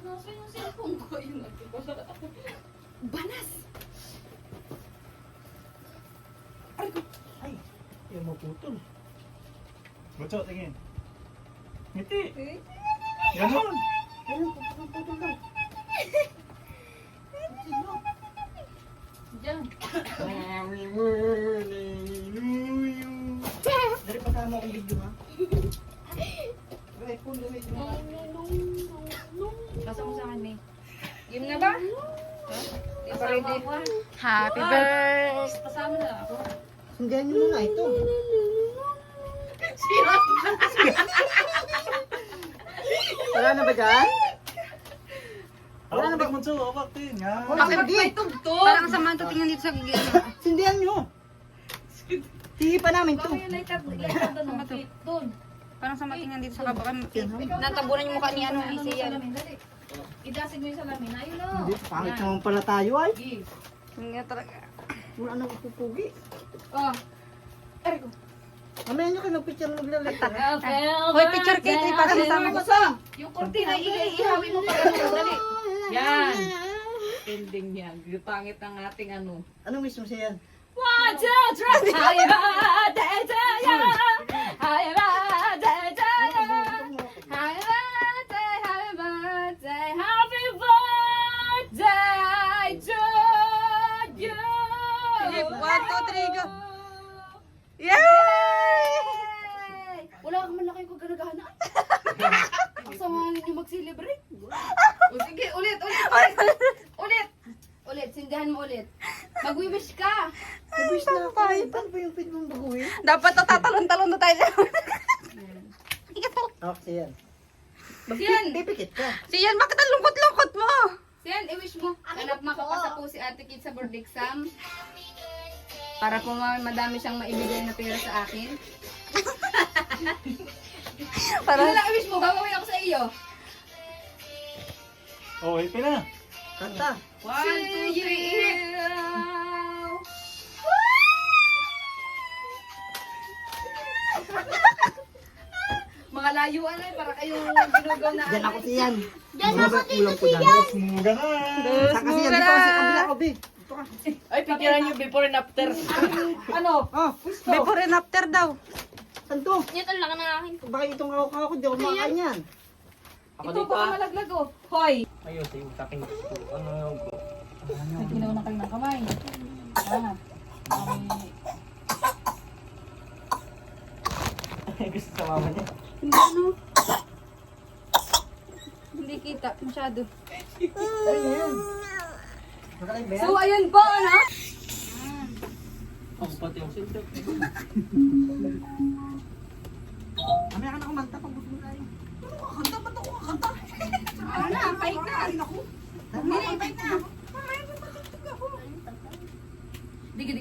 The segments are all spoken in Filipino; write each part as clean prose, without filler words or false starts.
Nasa yung cellphone ko. Yun natin ko. Banas! Ay, yung maputol. Butso, tingin. Ngiti. Ganon. Ayun, putol daw. Diyan. Happy birthday to you. Dari pa tama akong video ha. Right, phone gawin mo. Basa mo sa akin, May. Game na ba? Di pa ready? Happy birthday! Pasama na ako. Sundihan nyo muna ito. Wala na ba dyan? Wala na ba? Butso, awak din. Nga. Bakit di? Parang sama ito tingnan dito sa gilid. Sundihan nyo. Hihi pa namin to. Baka yung light up doon. Makit doon. Parang sama tingnan dito sa kabakan. Natabunan yung mukha ni ano ni Sian. Dali. Idasig mo yung salamin. Ayun o. Hindi, pangit naman pala tayo ay. Give. Hindi talaga. Wala nang pupugi. Oh. Ergo. Mamaya nyo kayo mag-picture maglalagay. Hoy, picture kit. Ipasama ko sa. Yung kortina, ihawi mo pa ano. Dali. Yan. Ending yan. Pangit ng ating ano. Ano mismo siya yan? 1, 2, 3. Happy birthday to you. Happy birthday to you. Happy birthday, happy birthday, happy birthday to you. 1, 2, 3, go. Yay! Yay! Wala kang man laki ko ganagana. Ang sama ninyo mag-celebrate. O sige, ulit. Ulit, sindihan mo ulit. Mag-wish ka. Nabis na ako. Paano ba yung fit mong baguhin? Dapat to tatalon-talon na tayo. Oh, siyan. Siyan. Pipikit ka. Sian, bakit ang lungkot-lungkot mo? Siyan, i-wish mo. Anak, makapasa po si Ate Kit sa board exam. Para po madami siyang maibigay na pera sa akin. Para lang i-wish mo, babawin ako sa iyo. Oh, happy na. Kanta. 1, 2, 3, mga layuan ay para kayong ginugaw na Diyan ako siyan. Diyan ako dito siyan. Dos muga na. Saka siyan, dito ka sa kabila ko, Bi. Dito ka. Ay, picturean niyo before and after. Ano? Oh, Before and after daw. saan to? Ito lang na akin. Bakit itong ako, di ako makakain yan. Ito baka malaglag oh. Hoy! Ayos, yung taking ano yung... Naginaw na kayo ng kamay. Gusto sa mama niya. Hindi ano. Hindi kita masyado. Ano yan? Makakain ba yan? So, ayun po, ano? Ang pati yung sildo. Mamaya ka na kumanta pag gusto mo tayo. Kanta ba ito? Kanta? Ano na, kahit na. Hindi, ibig na. Diga.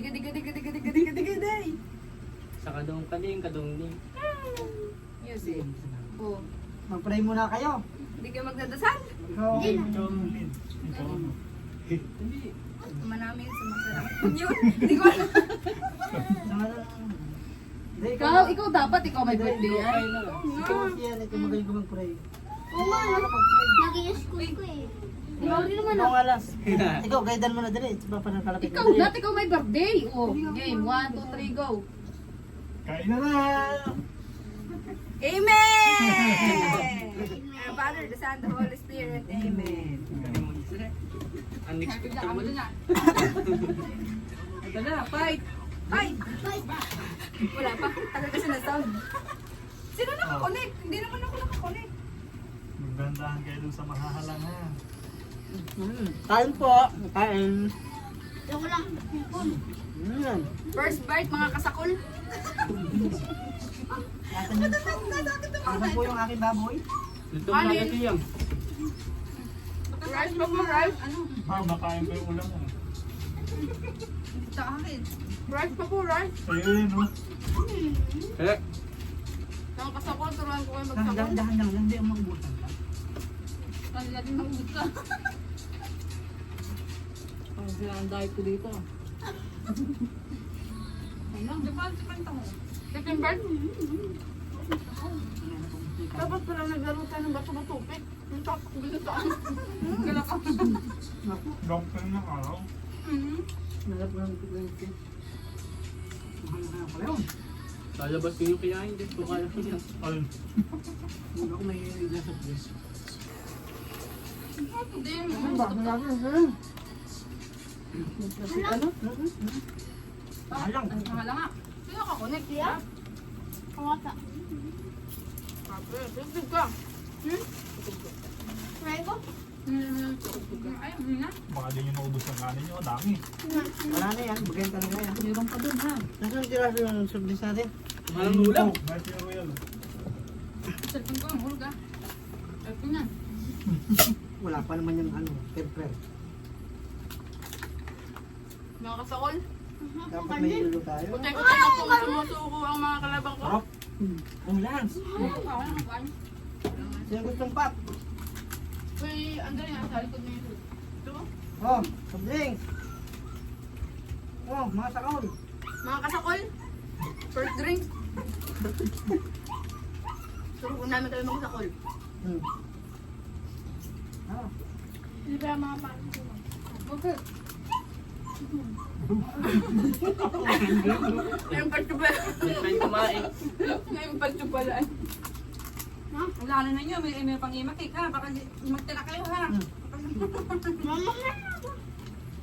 Sa kadong kading. Music. Oh. Mag-pray muna kayo. Hindi kayo magdadasal? Ikaw. Hindi. Tama namin sa masarap. Yun, hindi ko alam. Hindi, Ikaw dapat, ikaw may birthday yan. Ikaw kasi yan, ikaw magaling ko mag-pray. Oo nga, nag-i-school ko eh. Ikaw rin naman Ikaw nga lang. Ikaw, gaidan mo na dali. Diba pa nang kalapit Ikaw, dati ikaw may birthday. Oh, game. 1, 2, 3, go. Kain na na. Amen! Our Father, the Son, the Holy Spirit. Amen. Unexpected Ako dun na. Ito na, fight! Fight! Wala pa. Tagal kasi na sound. Sino nakakonect? Hindi naman ako nakakonect. Magdandahan kayo dun sa mahahalang ha. Kain po. Kain. Yung lang. First bite, mga kasakol. Asan po yung aking baboy? Ito Ano mga yun? katiyang. Rice pa po, rice. Ano? Makain ko yung ulam mo. Sa akin. Rice pa po, rice. Sa'yo yun, no? Eh. Mga kasakol, turuan ko kayo magsakol. Dahan lang, hindi ang maubusan ka. Ano natin maubot ka? Ang sila ang dahil ko dito. Ano? Japan mo. Second bird? Dapat pala naglaro tayo ng bato-batupit. Ang tapos gusto sa Dumpling na araw. Nalap ko lang ito. Mahal na pala yun. Lalabas ko yung kinain din. Kung kaya ko yan. Ayun. Huwag ako may nasa place. Hindi, Ano ba? Malaki na sa'yo. Ano? Mahalang. Ang pangalan nga. Sino ka connect? Yeah? Kawata. Kape, tubig ka. Rego? Ay, na. Baka din yung naubos ng kanin nyo. Dami. Wala na yan. Bagayin talaga yan. Meron pa dun ha. Nasaan tiraso yung surprise natin? Malang ulam. Nice yung royal. Cellphone ko, mahulog ka. Ito na. Wala pa naman yung ano, temper. Mga kasakol. Dapat may ulo tayo. Puti-puti na po sumusuko ang mga kalabang ko. Sarap. Ang lance. Sino gustong pop? Uy, andun yan, sa likod na yun. Ito mo? Oh, soft drinks. Oh, mga sakol. Mga kasakol. First drink. Suruko namin kayo mga kasakol. Ah, Hindi ba mga parang ko? Okay. Ngayong pagtubal. May kumain. Ngayong pagtubalan. Ang lalo na nyo, may pang imakik ha. Baka magtira kayo ha.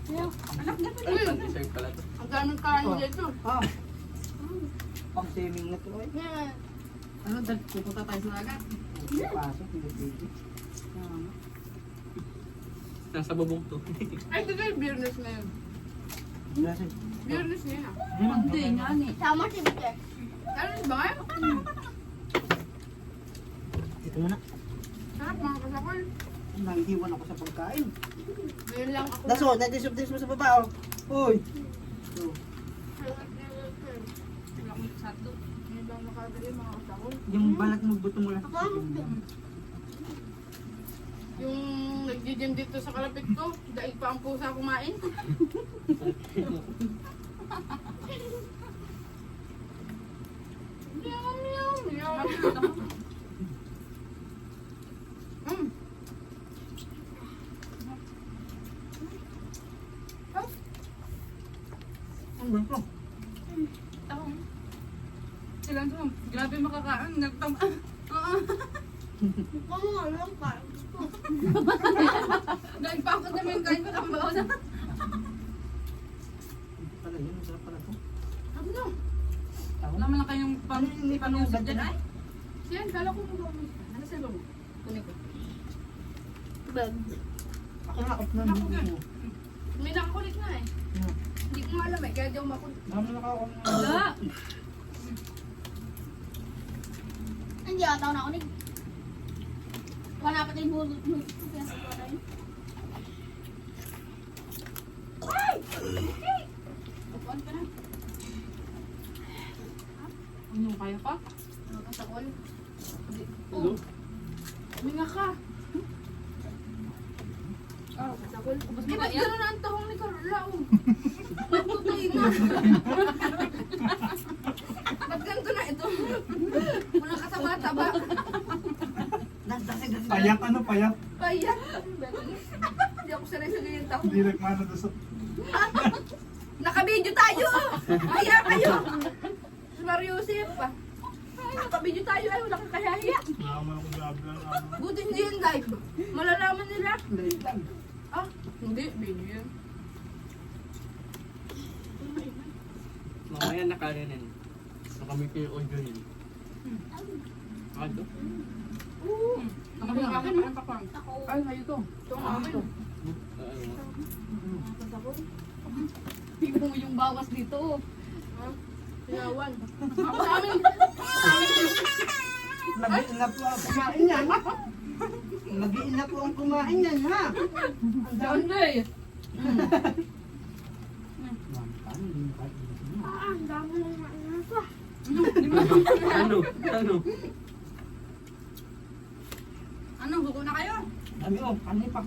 Anak na po. Ay, pang-dessert pala to. Ang daming kain dito. ah. Pang-swimming na to eh. Ano, pupunta tayo sa dagat. Pasok, hindi pwede. Nasa bubong to. Ay, ito yung biyernes ngayon. Kasi, Biyernes ngayon ah. Hindi, nga ni. Sama si Biyernes. Ano ba ngayon? dito muna. Sarap mga kasakol. Nanghiwan ako sa pagkain. Ngayon lang ako. Daso, nag-soft drinks mo sa baba oh. Uy. So, Wala akong sato. Ngayon lang makabili mga kasakol. yung balat mo, buto mo lang. Yung nag-gym dito sa kalapit ko, daig pa ang pusa kumain. Meow, meow, meow. Ang ganito. Sila to, grabe makakain. Nagtama. Dahil pa ako naman yung kain ko tambaw na. Pala yun, masarap pala to. Ano? Wala man lang kayong panusap dyan ay. Siyan, kala ko mo. Ano sa mo? Kunin ko. Ako na, off na. Ako yan. May nakakulit na eh. Hindi ko alam eh, kaya di ako makulit. Dami na ako. Wala. Hindi ata ako nakunig. Wala pa tayong bulot mo. Upuan ka na. Ano, kaya pa? Mga kasakol. Hello? Minga ka. Oh, kasakol. Ubus Eh, mo ba't ba yan? gano'n na ang tahong ni Carola? Oh. Tutay na. Ba't ganito na ito? Wala ka sa bata-taba. Payak ano, payak. Payak. Hindi ako sanay sa ganyan tahong. Direct mana doon sa... Naka-video tayo! Kaya kayo! Si Mario Joseph pa. Ay, naka-video tayo. Ay, wala kang kahiya. Naman ako grabe lang. Buti hindi yun live. Malalaman nila. Dali lang. Ah, hindi. Video yun. Mamaya nakarinan. Nakamit ko yung audio yun. Ano? Ang akin, ang pakwan. Ay, ngayon to. Ito ang akin. Hindi mo yung bawas dito. Siyawan. Ako sa amin. Nag-iinap po ang kumain yan. Nag-iinap po ang kumain yan, ha? John Day. Ang dami ng nasa. Ano? Ano? Ano, buko na kayo? Dami oh, kani pa.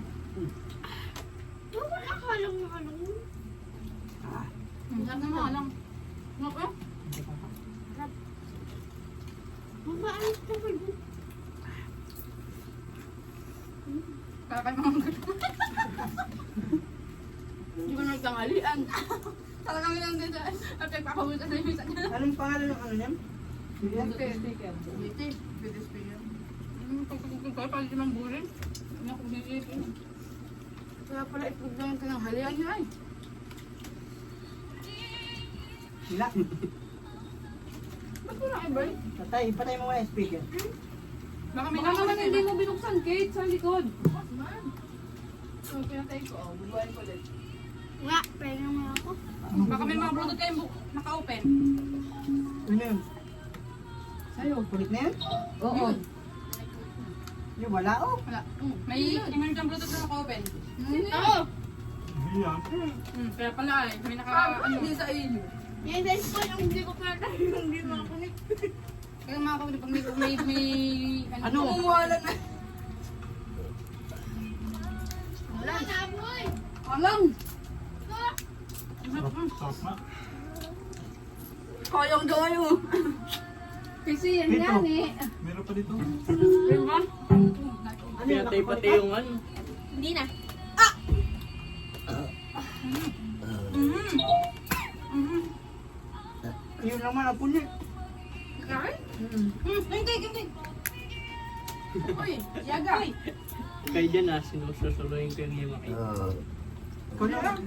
Wala ka lang na ano. Sarap na nga lang. Ano ka? Mabaalis ka ba? Kakay mga Hindi ko nagtanghalian. talagang lang din sa at nagpakabutan sa ibig sa kanya. Anong pangalan ng ano niyan? Hindi. Pwede speaker. Pagkakukul kayo, pala limang burin. Hindi ako sisipin. Kaya pala ipag lang yung tinanghalian niya ay. Sila. Ba't wala iba eh? Patay mo muna yung speaker. Baka may Baka naman nakakasya hindi na. mo binuksan, Kate, sa likod. Man. So, pinatay ko. Oh, bubuhayin ko ulit. Nga, pwede naman ako. Baka may mga product kayong naka-open. Ano yun? Sa'yo. Kulit na yan? Oo. Yung wala oh. Wala. May meron kang product na naka-open. Oo. Hindi yan. Kaya pala eh, may naka ano. Hindi sa iyo. Yan guys po yung hindi ko pinatay yung hindi makakunik. Kaya mga kapatid, pag may Ano? Umuwalan na. Wala na boy. Alam. Sarap na. Kayang gayo. Kasi yan Dito. yan eh. Meron pa dito. Diba? Ano yun? Pinatay pati yung ano. Hindi na. Yun naman ang punit. Kakain? Hindi. Uy, yaga. Kaya dyan sinususuloyin ko yung yamaki. Kulit lang.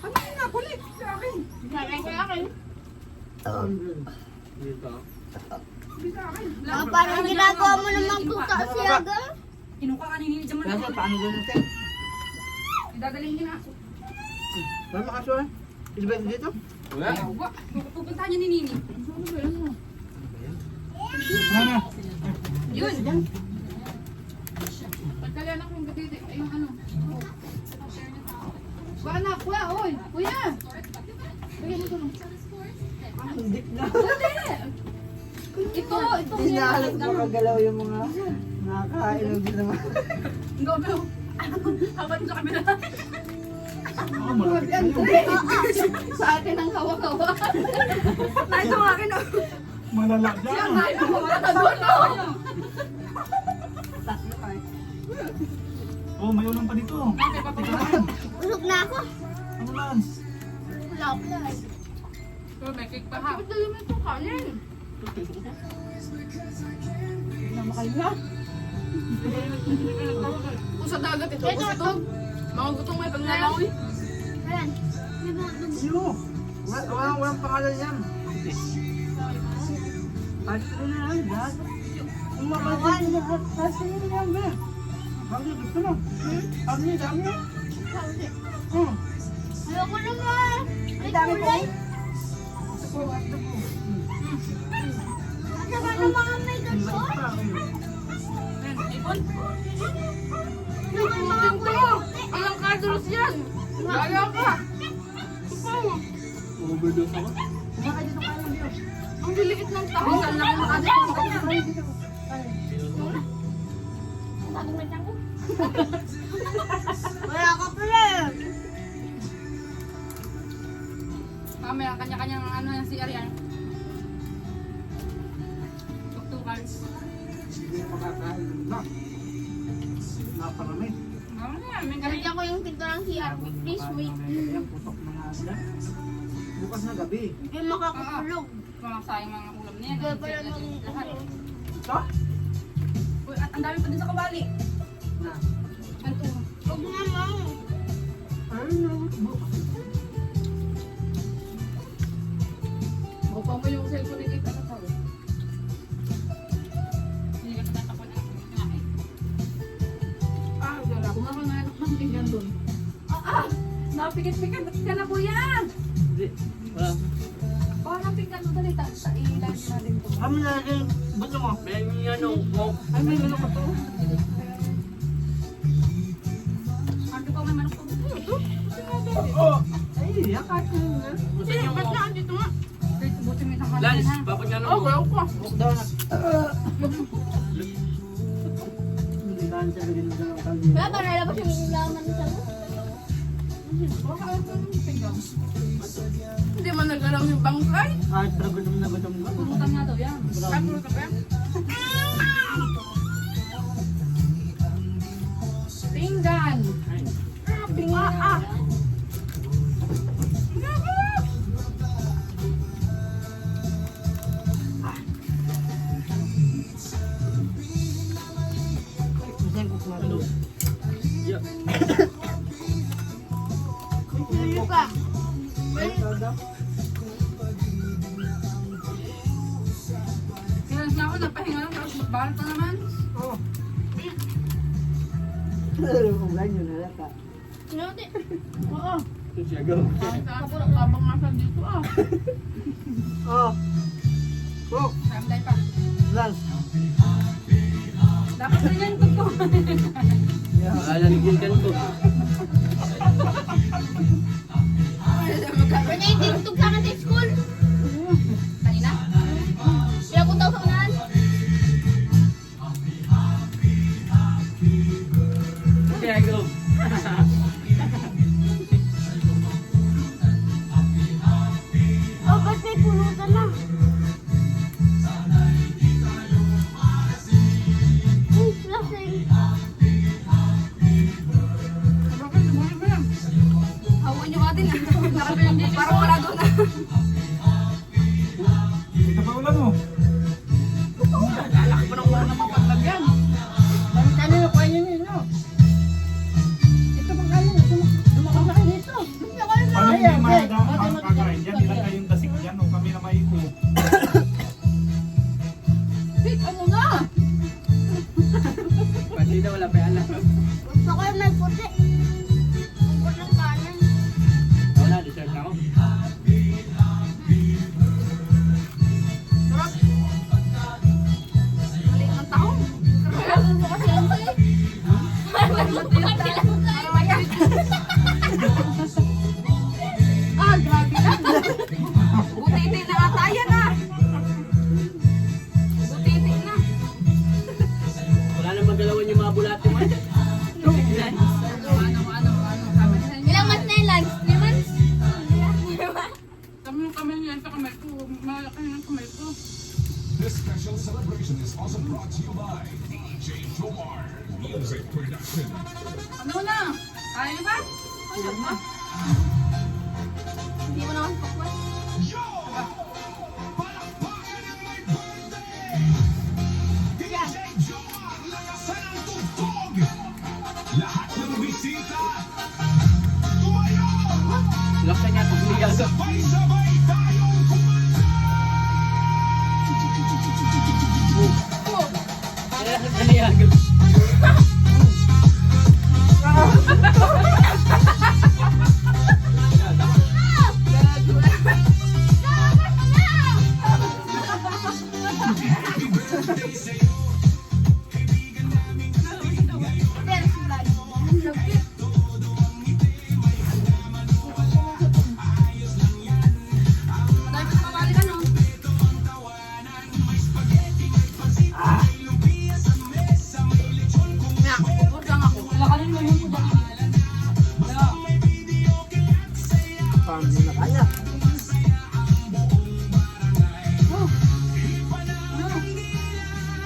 Ano yun na? Kulit. Sa akin. Sabi ko akin. Dito. Hindi sa akin. Ah, parang ginagawa mo naman po kasi aga. Kinuha ka ni Jamal. Kaso paano doon natin? Dadalhin niya na. Wala makasuha. Ilibay dito? Wala. Yawa. Pupuntahan niya ni Nini. Ano ba yan mo? Ano? Yun. Pagkalian ako yung gatiti. Ay, yung ano. Ba anak, kuya, oy. Kuya. Kuya, mo tulong. Hindi na. Ito. Hinahalos mo kagalaw yung mga nakakailog din naman. Go. Habang sa kabila. Ako malapit Yan, sa'yo. Sa akin ang hawa-hawa. Tayo sa akin oh. Malala dyan. Ay, ako matagod na. Tatlo ka eh. Oh, may ulam pa dito. Tikahan. Usog na ako. Ano, Lance? Wala ako na. So, may cake pa ha. Bakit dali mo itong kanin? Nama kayo na. Kung sa dagat ito, kung sa ito. Mga gutong may paglalangoy. Ayan. May mga dugo. Sino? Walang pangalan yan. Kasi na lang, lahat. Umakasin na lahat. Kasi na lang, ba? Bakit gusto mo? Dami, dami. Sabi. Hmm. Ayoko naman. May kulay. At saka ng mga may ganito. Ipon. May mga kulay. Alang kadros yan. Gaya ka. Overdose ako. Ang liliit ng taho. Ang laki ng kadros. Sabi mo ko. Wala ka pala. Kami ang kanya-kanyang ano yung CR yan. Tuktukan. Hindi makakain. Naparami. Ano yan? May galing. Nalagyan ko yung pinto ng CR. Please wait. Yung putok na nga sila. Bukas na gabi. Hindi makakapulog. Mga sayang mga ulam niya. Kaya pala Lahat. Ito? Uy, at ang dami pa din sa kabali. Na. Anto. Huwag naman. Ayun na. Bukang mo yung cellphone ni Kate. Ano tawag? Hindi ka tatakot na kinain. Ah, wala. Kumakan na ng pinggan doon. Napikit-pikit ka na po yan. Hindi. Wala. Oh, napinggan mo dali. Sa ilan natin ito. Kami na rin. Ba't mo? May ano, walk. Ay, may ano ka to? Ano pa may manok po? Oh! Ay, yakat ko na. Buti yung Ba't walk. na andito nga? Buti may tanghali Lance, ha. papagyano Oh, mo. gawin ko. Walk down na. Hindi na ang sabi ng dalawang kami. Kaya para nalabas yung laman sa mo. Baka ito yung pinggan. Hindi man nagalaw yung bangkay. Kahit pero gutom na gutom na. Purutan nga daw yan. Kapuro ka ba? alak ah. Minsan ko kumalo. Yeah. Sino ka? Kailan na ako, napahinga lang, tapos magbalat na naman. Oo. Kung ganyan na lang ka. Sino ka? Oo. Ito siya, go. Kapura kabang nga dito ah. Oo. Oo. Ramday pa. Lance. Dapat na yan ko. Alalagyan ko. Pwede yung tingtog sa akin sa school. Kanina? Kaya ko daw sa unahan. Siya, go. Oh, ba't may pulutan na? Lasing. Bakit? Lumuhin mo yan. Hawan niyo atin. Parang wala doon na. Ito pa ulan mo. Lalak mo na wala na mapaglagyan. Dami kanino pa yun eh, no? Ito pa kanino, dumakang na kayo dito. Paano hindi maaga ang kakain yan? Ilan kayong dasik yan o kami na maipo? Wait, ano nga? Pati na wala pa alam. Gusto ko yung may puti. Ang ng kanan. Wala, dessert ako. Mali ang taong. Gusto ko kasi lang sa'yo. Gusto ko kasi lang sa'yo. Ah, grabe na. Butiti na ata yan ah. Butiti na. Wala na magalawan yung mga bulate mo. Ano. Ilang months na yun, Lance? 3 months? Kami yung kamay niya sa kamay ko. Malaki yung kamay ko. This special celebration is also brought to you by DJ Jomar Music Production. Ano na? Kaya niyo ba? Kaya ba? Hindi mo naman pakwan. Yo! Palakpakan ang may birthday! DJ Jomar, lakasan ang tugtog! Lahat ng bisita, tumayo! Laksa niya pag umiyaga. Sabay-sabay tayong kumanta! Kaya umiyaga. Happy birthday sa'yo! Kaibigan namin There's blood. Lagkit. Madami pa mabalik ano? Na, huwag lang ako. Lakarin mo yung puda. Paano nyo na kaya?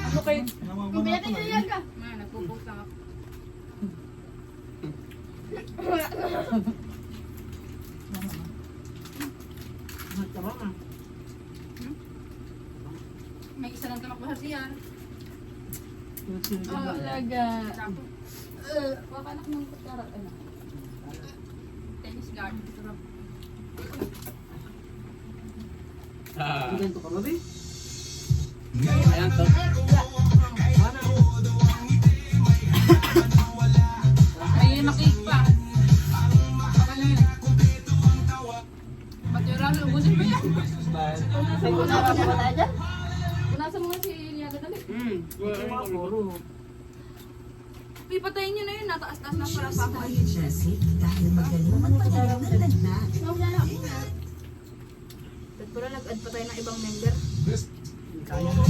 Ano kayo? Yung pinatay na yan ka. Nagpupok lang ako. Tama na. May isa lang tumakbo sa siya. Oh, talaga. Tapos, Wakanak ng kutsara. Ano? tennis guard. Sarap. Ganito ka ba, be? Ayan to. May makik pa. Ano yun? Ba't yung rami? Ubusin mo yan. Punasan mo ba tayo dyan? Punasan mo nga si Liaga dali. Ito mga puro. Pipatayin nyo na yun. Nataas-taas na para sa ako. Jessie, dahil magaling magpagawa ng lagnat. Wala na. Ba't pala nag-add pa tayo ng ibang member? Kaya na.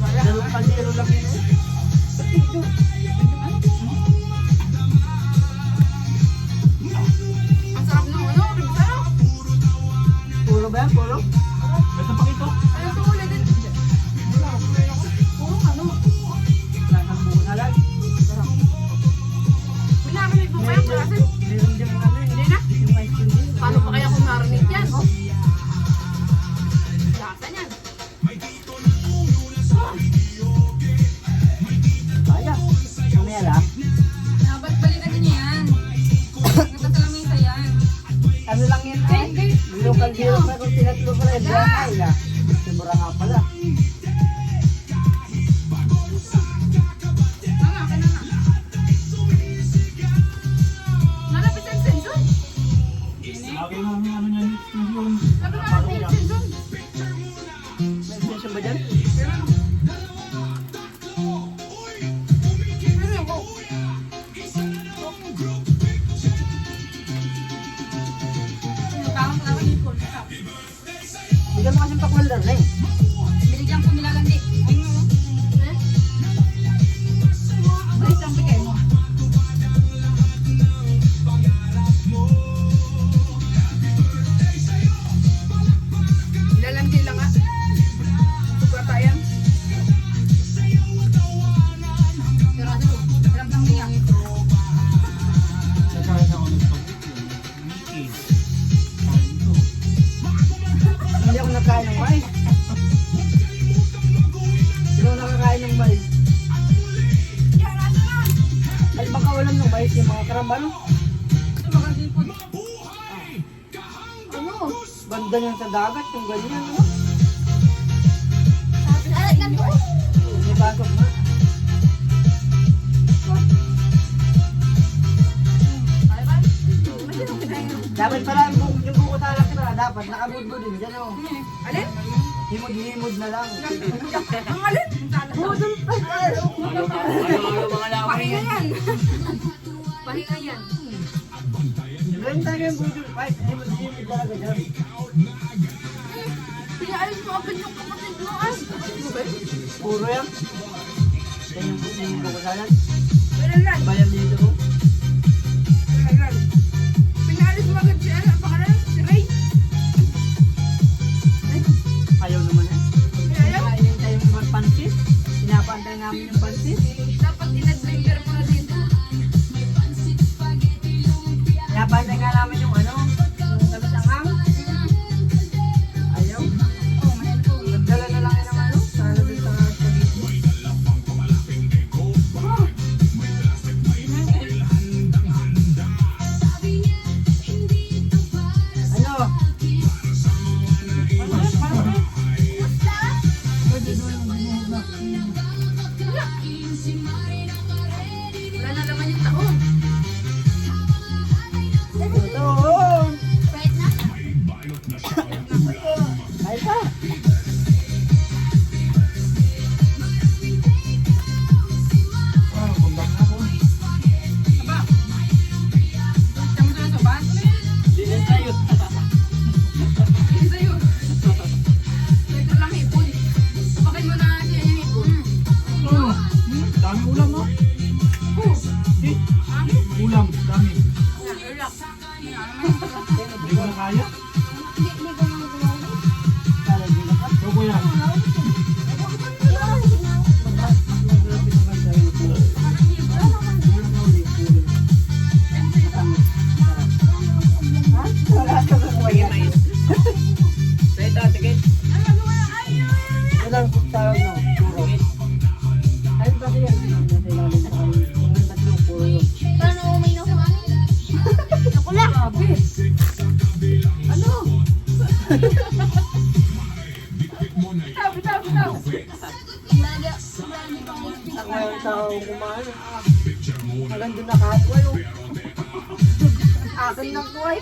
Dalawang kaldero lang yun eh. Ang sarap ng ano? Ano? Puro ba yan? Puro? Ito pa ito. Ano ito ulit din? Puro ano? Kahit ang buo na lang. Minamimig mo pa yung klase? Meron dyan ang kung tinatlo pala yung ay na. Simura nga pala. Mama, ka na nga. Malapit ang season. Lagi namin ano niya next yun. Sabi nga natin yung season. May extension ba dyan? Pero go. Parang talaga yung full makeup. Bigyan mo kasing pakwalder na eh. Binigyan ko nila landi. Ayun o. Balik ang bigay mo. Nilalandi lang ah. Subrata yan. Pero ano, alam kang niya. Nagkain ako ng Mickey. Kain ito. Hindi ako nakain ng mais. Sino nakakain ng mais? Ay baka walang ng mais yung mga karamba no? Ito maganda yung food. Ano? Banda yan sa dagat yung ganyan no? Alat lang to. May pasok na. Ay ba? Medyo nung kinain. Dapat pala yung buko talak na dapat nakabudbud din dyan oh. Alin? Himod-himod na lang. Ang alin? Budol pa tayo. Ano mga laway? Pahinga yan. Pahinga yan. Ganyan tayo yung budol pa. Himod-himod talaga dyan. Pinaalis mo agad yung kapatid mo ay. Puro yan. Yan yung buko talak. Meron lang. Bayan dito oh. Meron lang. Pinaalis mo agad si ano, pangalan? Si Ray. Ayaw naman eh. Ayaw? Kainin tayo ng pansit. Pinapantay namin yung pansit. Dapat inadringer mo na dito. Pinapantay nga namin yung ano. Yung tamis ang hang. Ayaw. Oh, mahal ko. Nagdala na lang yan ang ano. Sana dun sa spaghetti. Ano? Wala na naman yung taon. Ito. Kahit na. Ay pa. Ah, kumbak na ako. Aba. Gusto mo sa soban? Diyan tayo. Hindi sa'yo. Ito lang hipon. Bakit mo na siya yung hipon? Dami ulam no? Oh. Ulam, dami. Relax. Hindi ko na kaya. Hindi ko na gumawa. Kala di na ka. So kuya, Maglapit naman sa iyo. Ha? Wala ka ba yan? Pwede, sige. Walang tawag no. Puro. Ay kasi yan. Nasa ilalim sa kami. Yung tatlong puro yun. Paano uminom sa amin? Ako lang. Ano? Bitaw. Ako yung tao kumain. Hanggang doon nakakwa yung. Akin lang ko ay.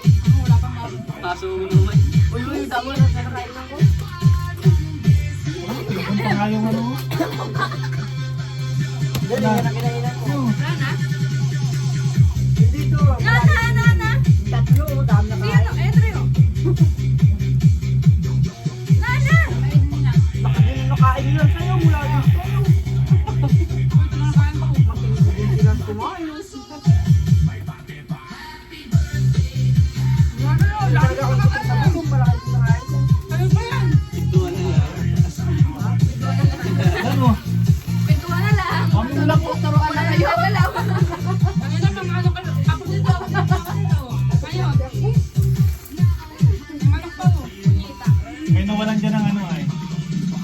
Paso mo naman. Uy, tama na sa nakain lang ko. yung pangayong ano. Dali yan ang kinainan ko. Wala na? Hindi to. Na. Tatlo, dami na Di kain. ano, Edrio. Na. Baka din nakain nila sa'yo mula dito. Ito na kain pa ko. Makinig silang kumain. Talaga ako sa bubong para kayo nakain. Ano ba yan? Ito ano yan. Ano? Pintuan na lang. Kami na lang po. Turuan na kayo. Wala. Ano na mga ano ka? Ako dito. Ayun. Manok pa mo. Punyita. May nawalan dyan ng ano ay.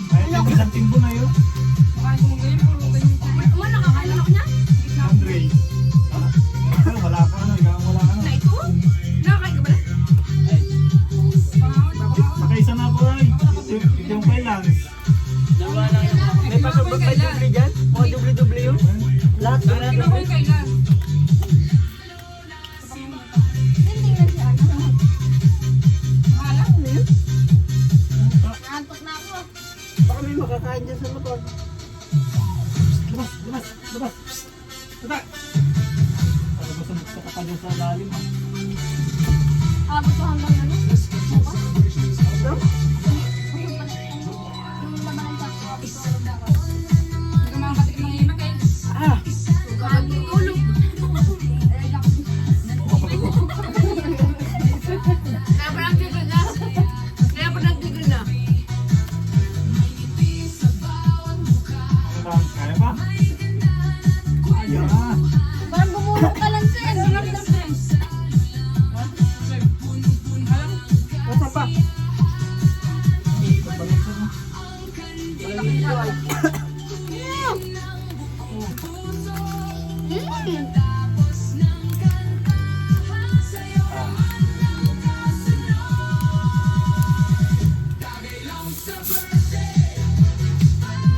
Kahit yung isang timbo na yun. Makain mo ganyan. Puro ganyan. Nakakain ako niya? Andre. Gusto ka pa dyan sa lalim. Abot ko hanggang ano? Hindi ka makakatikim ng imak eh. Kahit tulog. Kaya pa nagtigil na. Kaya pa nagtigil na. Kaya pa? Kaya na. Parang bumulong ka lang sir. Basta pa.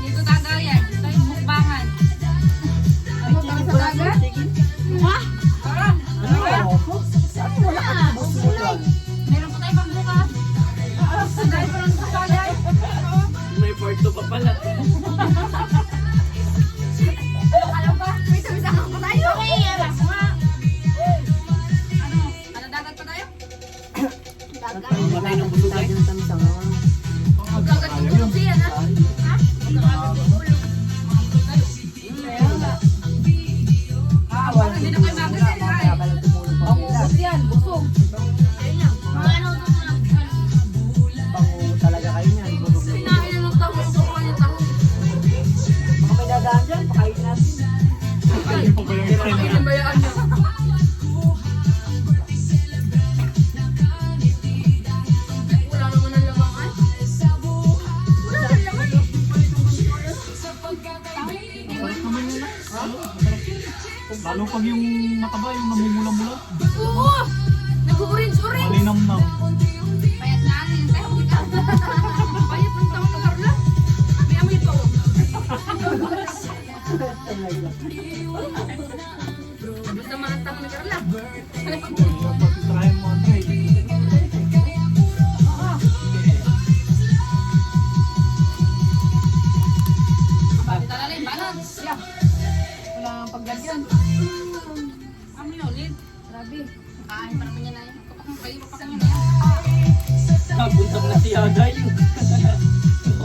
Dito gagayan. Ito yung mukbangan. Ano ba sa dagat? Ha? Tara. Wala ka. Kulay. Meron pa tayo pang bukas. Dahil pa lang sa kagay. May part 2 pa pala. Alam ba? May sabi-sabi pa tayo. Okay, alas nga. Ano? Ano dagat pa tayo? Dagat. Matay ng busog eh. Magkagat yung tulog siya na. Ha? Magkagat yung tulog. Parang hindi na kayo magasin. Ay. Pangubos yan, busog. Mga ano ito lang. Pango talaga kayo niyan. Pinain na ng taho. Sukuha niya taho. Mga may dadaan dyan, pakain natin. Ayun pa ba yung Parang eksena? pinambayaan niya. Wala naman ang lamangan. Wala naman laman. Lalo pag yung mataba, yung namumula-mula. Oo! Nag-orange-orange. Malinamnam. Payat na alin. Tayo kita. Payat ng taho ng Carla. May amoy pa oh. Basta man ang taho ni Carla. Try mo, Andre. Talalim, balance. Yeah. Wala kang paglagyan. Amoy na ulit. Grabe. Kain pa naman yan na yan. Kapag kayo pa kanya na yan. Nabuntag na si Agay.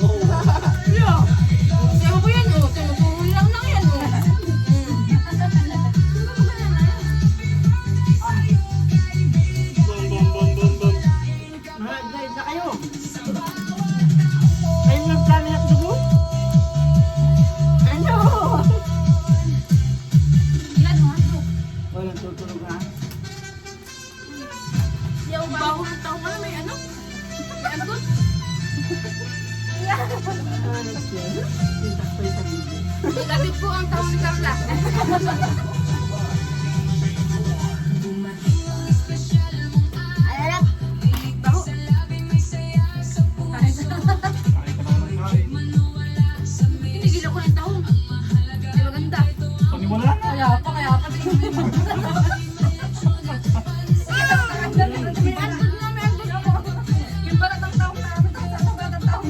Oo. Yeah. Sabi ko yan oh. Tumutuloy lang yan oh. Bum, bum, bum, bum, bum. Mga guys na kayo. Kayo ng plano ng dugo? Ano? Yan oh. Ano? Walang tutulog na. Yung baho ng tao pala may ano? May agot. Sintas pa yung sarili. Lapit po ang tao ni Carla. Alalap. Baho. Kain ka naman ng kain. Tinigil ako ng tao. Di maganda. Paniwala na. Kaya pa. Tingnan mo. Yung balat ng tao na. Yung balat ng tao.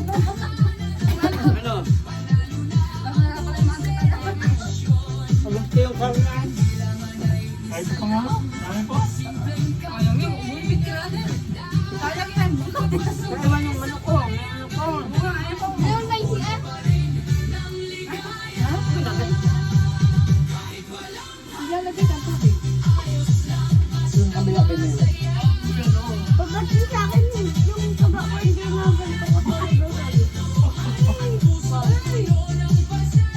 Ano? Pagod kayo karna. Kahit pa nga. Dami pa. Sayang yun. Bumibig ka natin. Sayang yan. Kaya man yung ano ko. May ano ko. Ayun ba yung CR? Ilalagay ka tubig. Yung kabila ko na yun. Pagdating sa akin, yung soba ko hindi na ganito ko sa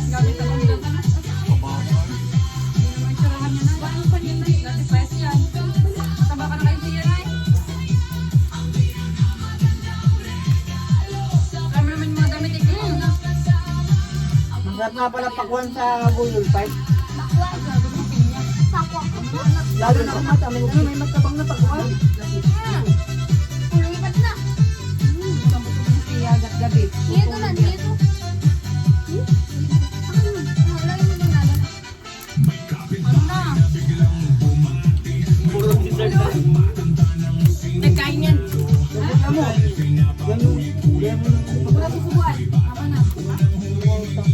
Gamit ako nila ka na. Pababa. Hindi naman tsurahan niya na. Bakit pa niya na? Dati pwes yan. Taba ka na kayo siya na eh. Kami naman yung mga damit eh. Masarap nga pala pakwan sa Google Fight. bakwa. Sakwa. Lalo na kumata. May matabang na pakwan. Lumipat na. Siya gabi. Dito na, dito. Lagi mo din nalan. Ano na? Puro dessert na. Nagkain yan. Yan mo. Yan yung... Yan yung... Wala susubuan. Tama na.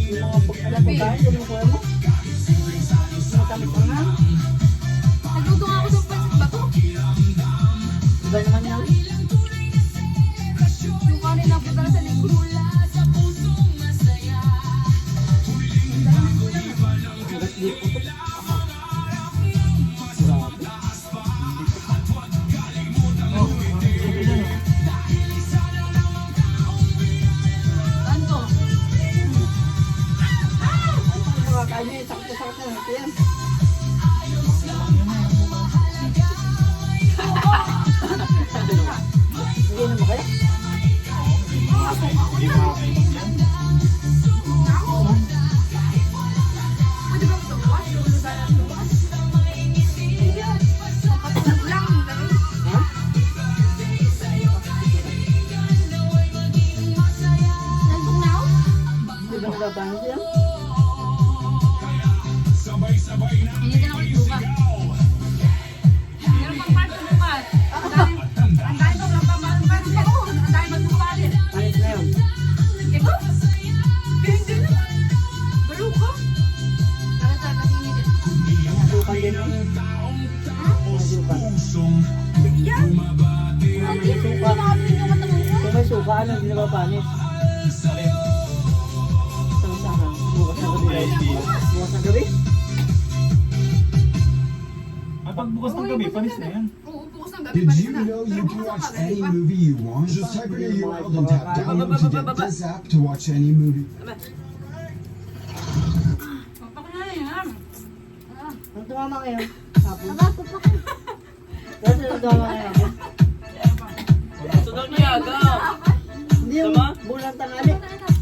Yung mga pagkain, yan yung kuya mo. Matamis Iba naman yan. Yung kanin na punta sa likod. Hanggat di putok. Ano? Mga kain niya, sakto-sakto na ito yan. Hindi na ba kayo? Hindi makakainom yan. Pwede ba ito bukas? Lulusan ang bukas? Kapatid lang. Ha? Nandun na ako? Hindi ba nagbabahan siya? Hindi ka na ulit bukas. Meron pang part bukas. Ang dahil ko lang pa bukas. Ang dahil magbukalit. Panis na yun. Eko? Hindi naman. Balo ko. Talaga kasi hindi din. Nasukan din yun. Nasukan. Yan. Kung may suka, kung may suka, ano, hindi na ba panis? Saan saan? Bukas na gabi. Bukas na gabi? Ay, pag bukas ng gabi, panis na yan. Oo, bukas ng gabi. Did panis you na. know Pero you can bukas watch ng gabi any pa. movie you want? Just type it in your world and tap download to get this app to watch any movie. Papak na yan. Ang tumama ngayon? Hapon. Aba, pupak. Kasi ang tumama ngayon? Sunod niya, go! Hindi yung Tama? bulan tangali.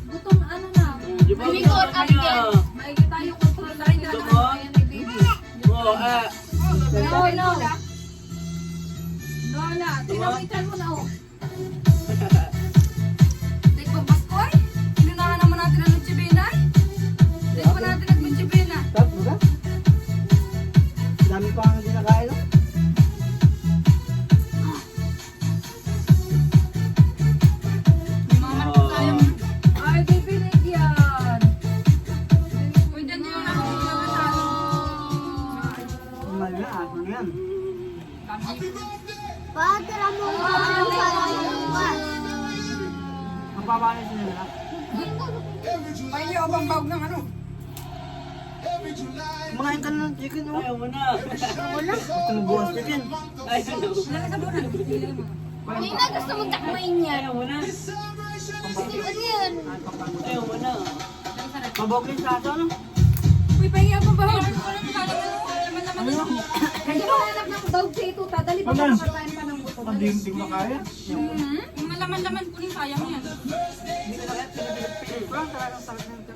Butong ano na. Di ba? Amigo or Niya. Makikita yung control na rin na Gusto mo? ayan ni baby. Oo, No. Lola, tinawitan mo na oh. Dek ba Paskoy? Inunahan naman natin ang lutsibinay? Dek ba natin ang lutsibina? Tap mo ba? Dami pa ang hindi nakain, no? May mga manok tayo. Ay, baby, like yan. Uy, dyan yun ako pinagkasalo. Mahal na, aso na yan. Patira mo ang bukas. Mapapanis nila na. Pahingi ako pang bawag ng ano. Kumain ka na ng chicken, oh. Ayaw mo na. Gusto mo bukas chicken. Ayaw mo. Wala ka sa buwan. Hindi na gusto mong takmain yan. Ayaw mo na. Ano yan? Ayaw mo na. Maboglis sa aso, no? Uy, pahingi ako pang bawag. Laman-laman. Kasi mahanap ng dog dito, tadali pa Aman. makakain pa ng buto. Hindi ko na kaya. Yung malaman-laman ko rin sayang yan. Hindi ko na kaya pinipilip ko lang. Talagang sakit na ito.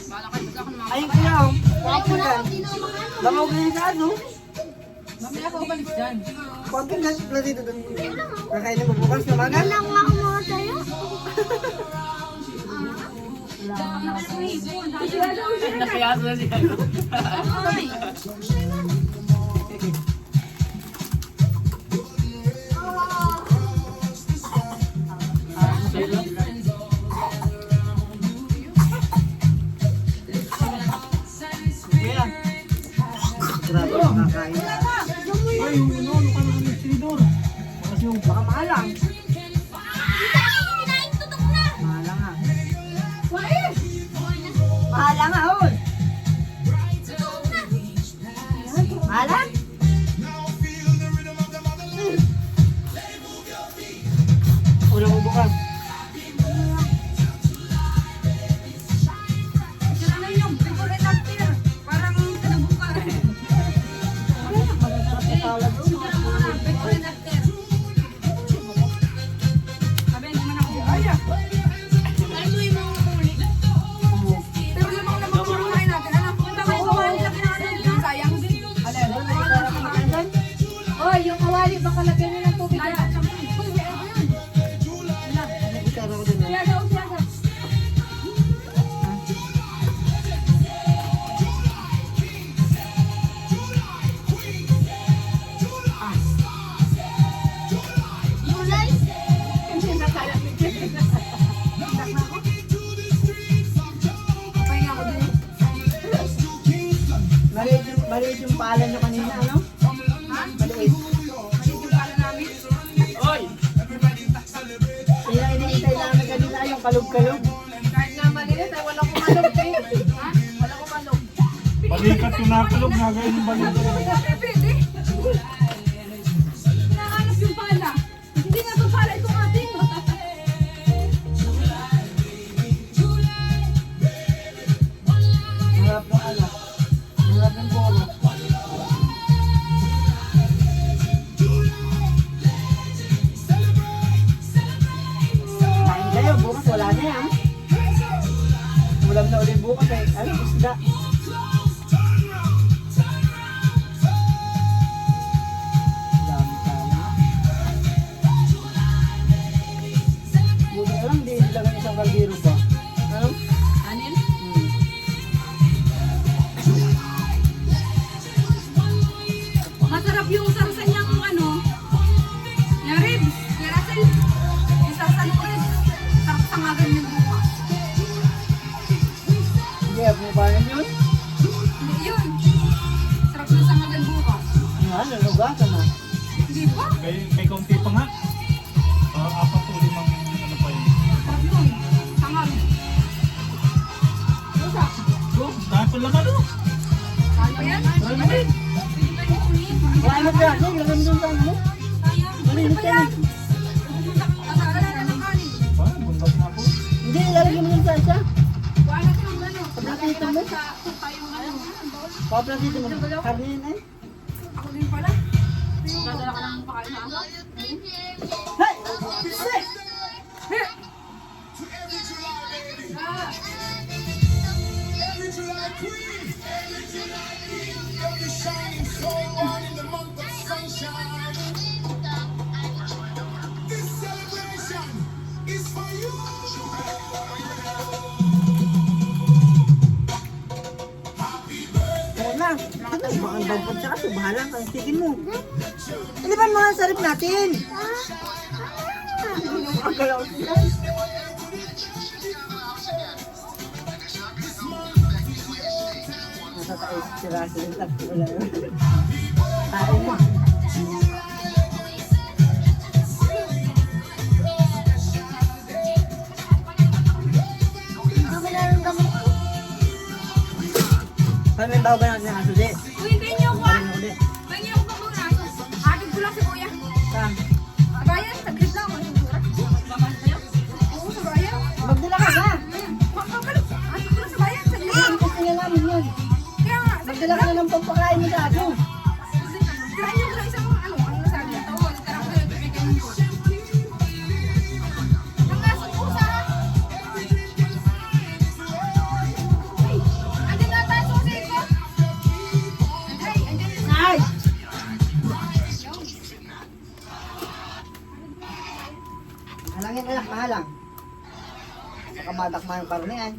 Bala kayo, bigla ako naman. Ayun kaya, oh. Kahit mo na ako, di na makano. Maboglis sa aso. Mamaya ako umalis dyan. Huwag kang gas na dito doon. Kakainin mo bukas na maga. Lang ako mga sa'yo. Nakiyaso na siya. Ay! Kaya. Grabe, nakakain. Ay, yung ano ka na ng tinidor. Kasi yung baka mahalang. Kinain tutok na. Mahalang nga. Mahalang nga, oh. Mahalang? Ulang mo bukas. Diyan na yung favorite actor. Parang kinabuka. Tawag ko. Favorite actor. Sabi, hindi man ako. Ay, ah. Pero lamang naman kung kumain natin. Alam, punta kayo kumain lang na ano. Yung sayang. Oy, yung kawali, baka lagyan nyo ng tubig Ay, yan. uy, may ano yun? Itara ko din. Siyaga, siyaga. Julay. Pahinga ako din. Maliit yung pala nyo kanina, ano? kalog-kalog. Kahit nga maliit ay wala kumalog eh. Ha? Wala kumalog. Balikat yung nakalog, nagayon yung balikat. Pwede. Nakahanap yung pala. Hindi nga itong pala itong ating. Harap ng ano. Harap ng bolo. Kain kayo, bukas wala na yan. Ulam na ulit bukas eh. Ano, isda. Dami sana. Buti na lang, di ilagay isang kaldero pa. Ano? Anin? Masarap yung sarsa niyang ano. Yung ribs. Yung Russell. Yung sarsa ng ribs. Sarap sa magan yung buka. Hindi, abnibanan yun. Hindi yun. Sarap yung sa magan buka. Yan, nalugatan na. Hindi ba? May konti pa nga. Parang 4 o 5 ano pa yun. Sarap yun. Sangal. Lusa. Oh, dahil pa laman oh. Kaya yan? Alin? Pwede pa yung kunin. Wala mo dyan, lagyan mo dun sa ano. Sayang. Pwede pa yan. Masala na ng kanin. Ah, bundas na po. Hindi, ilalagay mo dun sa isa. Wala kang ano. Pagkakita mo. Sa tayong ano. Paplasit mo. Karne yun eh. Ako din pala. Dadala ka ng pakain na ako. Hey! Bisik! Ah. Kaya na. Ano, baka ang bangkot sa kaso. Bahala ka. Sige mo. Ilipan mo ang sarip natin. Ang galaw sila. Nasa tayo sila sila tatlo wala yun. Tayo mo. Paano may bawa ba natin ang aso di? Uy, hintayin niyo ako ah. Paano ulit? Hintayin niyo ako pag muna. Hatid ko lang si kuya. Saan? Bayan, saglit lang. Ano yung sura? Baman tayo? Oo, sa bayan. Magdala ka ba? Makakalo. Hatid ko lang sa bayan. Saglit lang. Gusto niya namin yun. Kaya nga, Magdala ka na ng pagpakain mo sa aso. tirahin niyo ko lang isang ano nasabi. Tawag, tara ko tayo. Bigyan niyo ko. Ang asong pusa. Ay, andyan na tayo sa ko. Andyan, andyan. Ay! Halangin anak, mahalang. Kamadak-ma yung karne yan.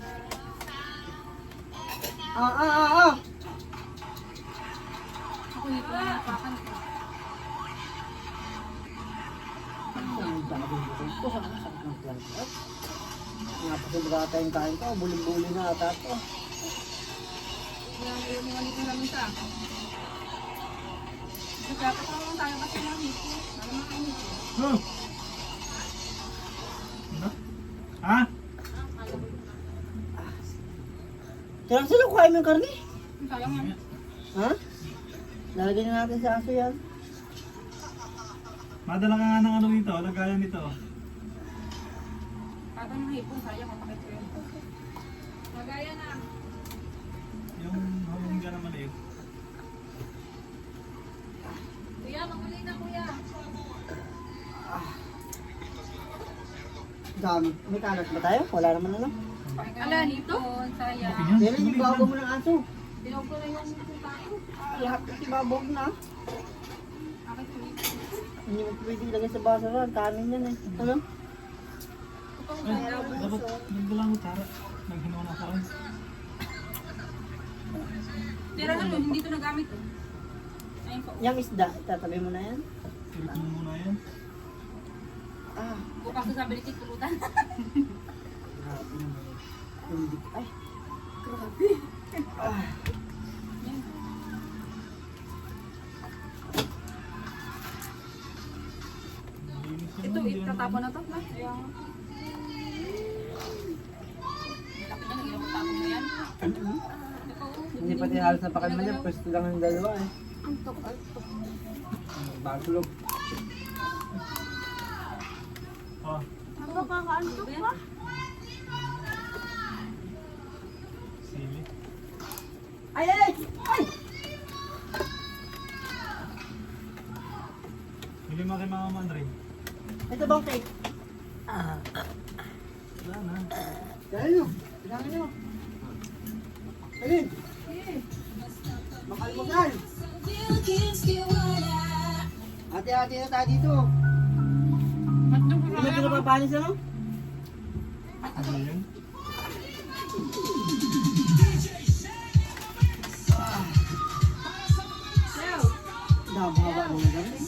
Ah. Ako hindi ko na nakakan. Ang dami ko sa mga sakit ng plancha. Nga pa sa bagata yung kain ko, buling-buling na ata ito. Kaya yung mga nito namin sa. Dapat naman tayo kasi ng hito. Ano mga hito? Oh. Ano? Ha? Kailan sila kuhain mo yung karne? Sayang yan. Ha? Lalagyan na natin sa aso yan. Madala ka nga ng ano dito, lagayan nito. Kata ng hipon, sayang ang pakit ko yun. Magaya na. Yung hawang ka naman eh. Kuya, mamuli na kuya. Dami. May kalat ba tayo? Wala naman ano. Ala, nito? Sayang. Okay yan. Yan yung bago mo ng aso. Tinawag ko na yung tayo. Lahat kasi babog na. Akit ko yun. Hindi mo pwede ilagay sa basaran. Kanin yan eh. Ano? Ay, dapat nagdala mo tara. Naghinuha na ako. Tira na nun, hindi ito nagamit. Ayun po. Yung isda, itatabi mo na yan. Silip mo muna yan. Ah. Bukas ko sabi ni Tito Lutan. Grabe naman. Hindi. Ay. Grabe. Ah. Linis naman, Ito, hindi naman. itatapon na to. pati halos na pakalma niya, pwesto lang yung dalawa eh. Antok. Bagulog. Oh, Ano kakaantok pa? sili. Ay, ay, ay! Ay! Bili mo kay Mama Mandre. Ito bang cake? Wala na. Dahil nyo. Pinangin nyo. Ayun. Makalmutan. Hati-hati na tayo dito. Hindi mo pinapapanis ano? Ano yun? Haba mo na gano'n.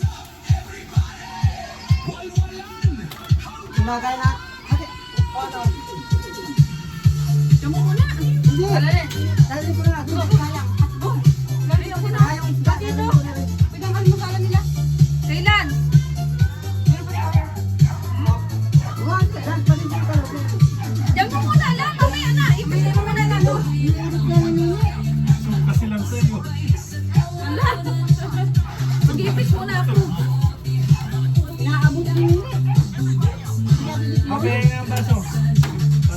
Kumagay na. Ate, ano? Kamu muna. Hindi. Dali. Dali ko na. Ito, sayang. Dali ako na. Sayang isda. Dito. Pwedeng almusalan nila. Kailan? Huwag, dahil pa rin yung kalabit. Diyan mo muna lang. Mamaya na. Ibigay mo muna lang. Suka silang sa'yo. Wala. Mag-ipit muna ako. Naabot din yun. Okay, ang baso.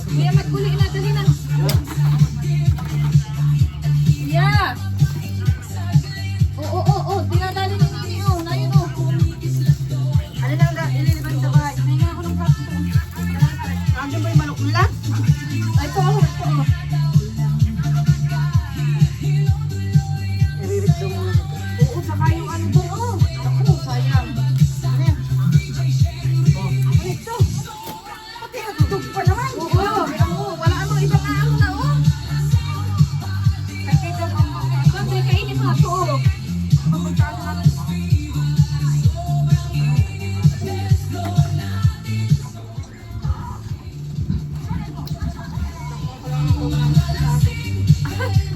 Kaya magkuli na. Dali na. Yeah. Oo. Dinadali ni Nini. Oh, na yun oh. Ano lang na, ililiban sa bahay. Nahinga ako ng plato. Nandiyan ba yung manok nila? Ay, ito. Iririt daw muna. Oo, saka yung ano doon. Oh. Ako, sayang. Ano yan? Ito. Pati natutog pa naman. Oo, wala ano, ibang ano na oh. Kasi ito, bakit kainin mo ito oh. Pagpuntaan natin.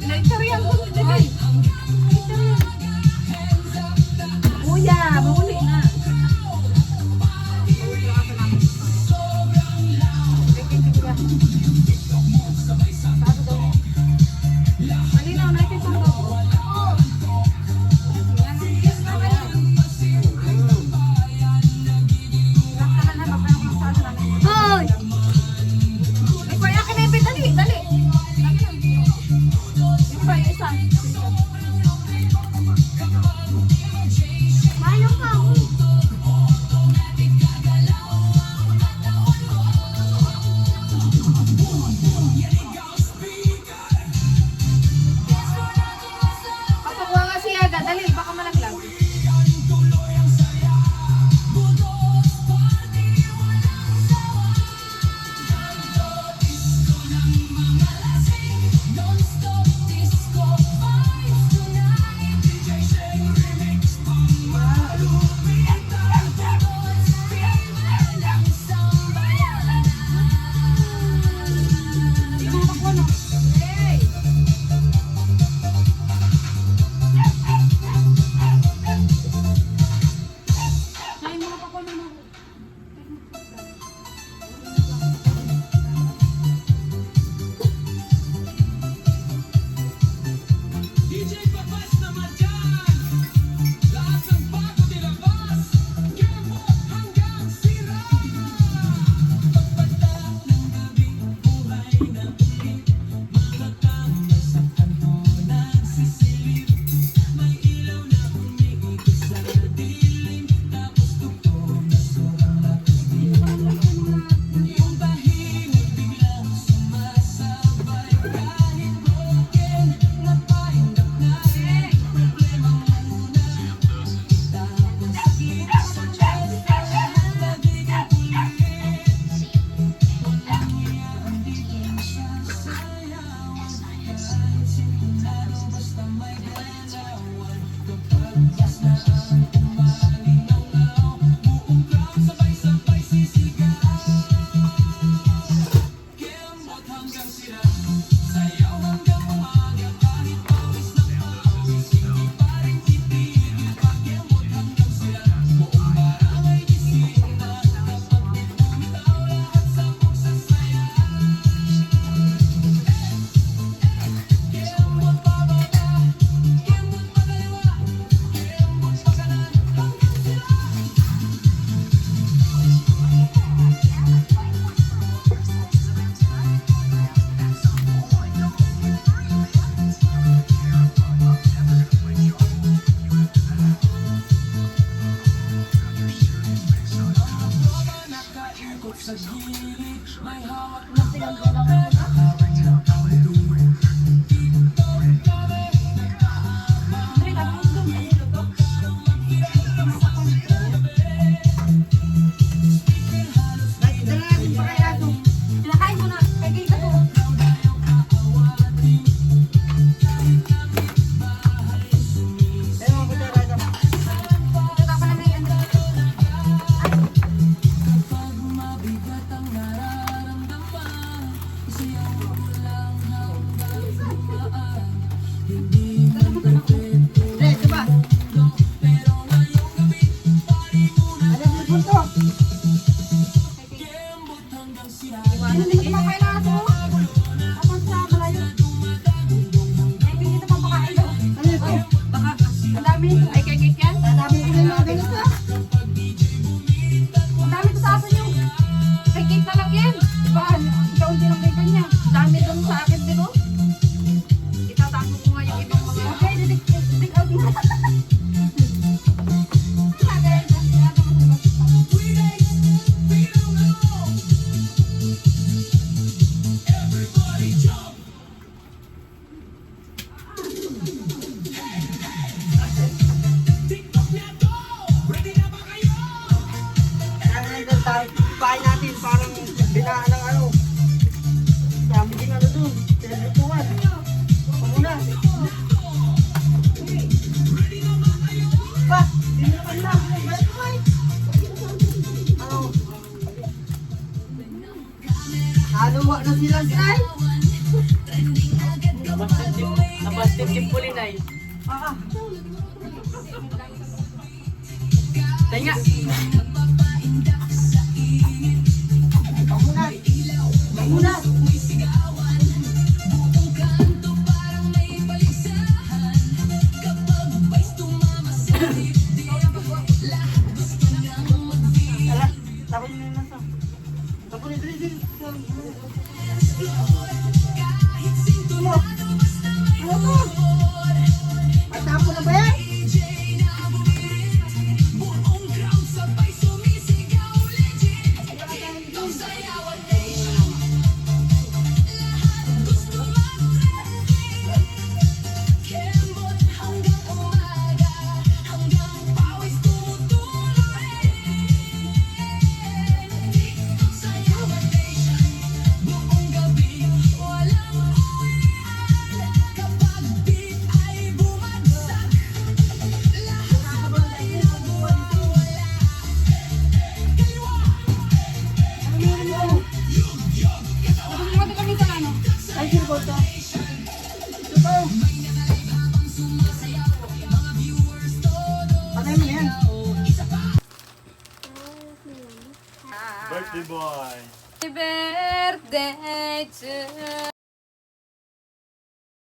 Naitariyan ko si Dede. Kuya, mahuli na. Malinaw na ito sa Hoy! Ay, kuya, akin na yung dali. Yung pa, yung isa. Mayroon ka ako. Papakuha nga si Aga, dali, baka malaglag. Nabasted yung pulinay. Tayo nga. Tapos yun na sa. Tapos yun, dali. Ano to? Matapo na ba yan? Bumati kami sa ano. Ay, sino ba ito? Ito pa. Patay mo na yan. Birthday boy. Happy birthday to